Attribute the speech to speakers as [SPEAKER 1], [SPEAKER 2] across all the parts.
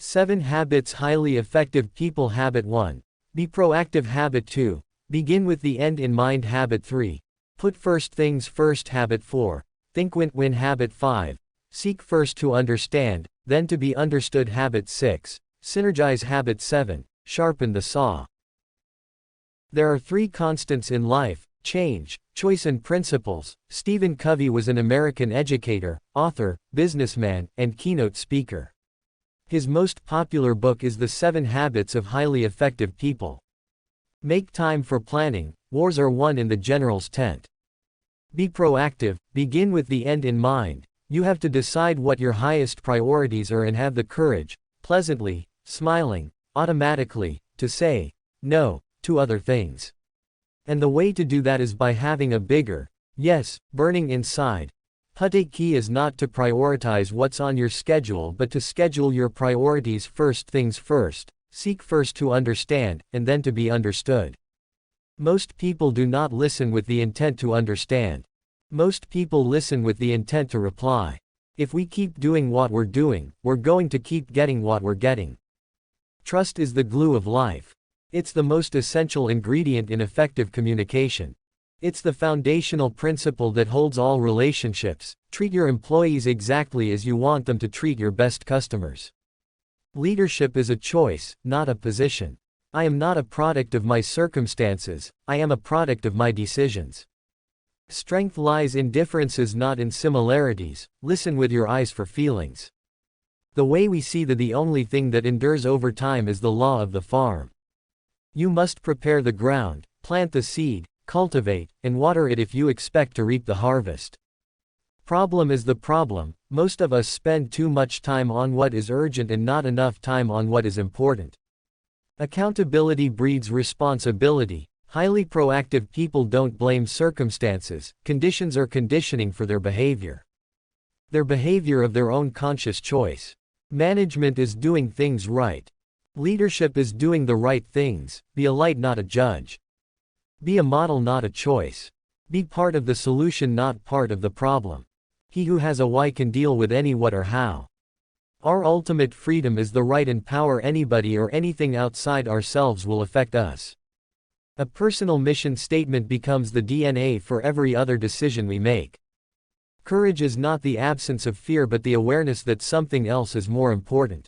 [SPEAKER 1] 7 Habits Highly Effective People. Habit 1. Be proactive. Habit 2. Begin with the end in mind. Habit 3. Put first things first. Habit 4. Think win-win. Habit 5. Seek first to understand, then to be understood. Habit 6. Synergize. Habit 7. Sharpen the saw. There are 3 constants in life: change, choice, and principles. Stephen Covey was an American educator, author, businessman, and keynote speaker. His most popular book is The 7 Habits of Highly Effective People. Make time for planning. Wars are won in the general's tent. Be proactive. Begin with the end in mind. You have to decide what your highest priorities are and have the courage, pleasantly, smiling, automatically, to say no to other things. And the way to do that is by having a bigger yes burning inside. The key is not to prioritize what's on your schedule but to schedule your priorities. First things first, seek first to understand, and then to be understood. Most people do not listen with the intent to understand. Most people listen with the intent to reply. If we keep doing what we're doing, we're going to keep getting what we're getting. Trust is the glue of life. It's the most essential ingredient in effective communication. It's the foundational principle that holds all relationships. Treat your employees exactly as you want them to treat your best customers. Leadership is a choice, not a position. I am not a product of my circumstances, I am a product of my decisions. Strength lies in differences, not in similarities. Listen with your eyes for feelings. The way we see the only thing that endures over time is the law of the farm. You must prepare the ground, plant the seed, cultivate, and water it if you expect to reap the harvest. Problem is the problem: most of us spend too much time on what is urgent and not enough time on what is important. Accountability breeds responsibility. Highly proactive people don't blame circumstances, conditions, or conditioning for their behavior. Their behavior of their own conscious choice. Management is doing things right. Leadership is doing the right things. Be a light, not a judge. Be a model, not a choice. Be part of the solution, not part of the problem. He who has a why can deal with any what or how. Our ultimate freedom is the right and power. Anybody or anything outside ourselves will affect us. A personal mission statement becomes the DNA for every other decision we make. Courage is not the absence of fear but the awareness that something else is more important.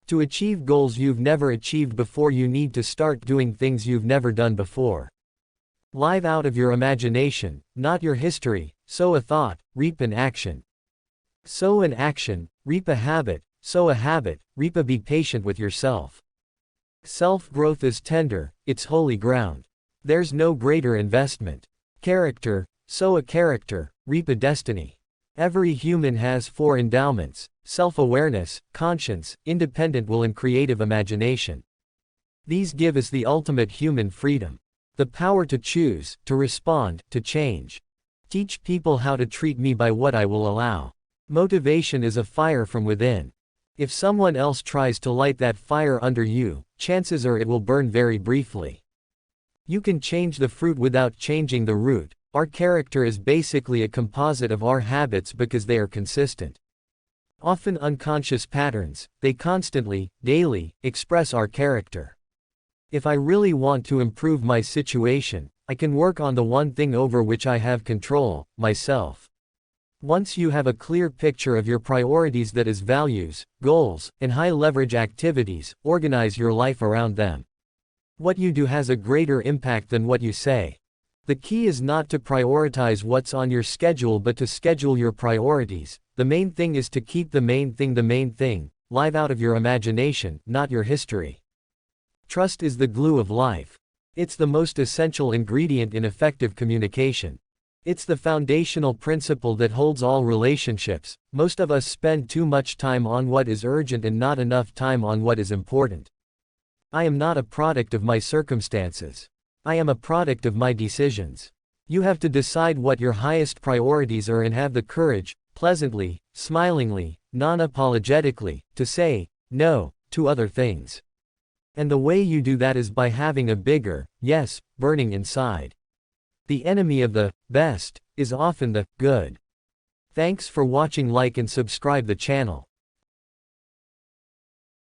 [SPEAKER 1] To achieve goals you've never achieved before, you need to start doing things you've never done before. Live out of your imagination, not your history. Sow a thought, reap an action. Sow an action, reap a habit. Sow a habit, reap a. Be patient with yourself. Self-growth is tender, it's holy ground. There's no greater investment. Character, sow a character, reap a destiny. Every human has 4 endowments: self-awareness, conscience, independent will, and creative imagination. These give us the ultimate human freedom. The power to choose, to respond, to change. Teach people how to treat me by what I will allow. Motivation is a fire from within. If someone else tries to light that fire under you, chances are it will burn very briefly. You can change the fruit without changing the root. Our character is basically a composite of our habits because they are consistent. Often unconscious patterns, they constantly, daily, express our character. If I really want to improve my situation, I can work on the one thing over which I have control, myself. Once you have a clear picture of your priorities, that is values, goals, and high-leverage activities, organize your life around them. What you do has a greater impact than what you say. The key is not to prioritize what's on your schedule but to schedule your priorities. The main thing is to keep the main thing the main thing. Live out of your imagination, not your history. Trust is the glue of life. It's the most essential ingredient in effective communication. It's the foundational principle that holds all relationships. Most of us spend too much time on what is urgent and not enough time on what is important. I am not a product of my circumstances. I am a product of my decisions. You have to decide what your highest priorities are and have the courage, pleasantly, smilingly, non-apologetically, to say no to other things. And the way you do that is by having a bigger yes burning inside. The enemy of the best is often the good. Thanks for watching. Like and subscribe the channel.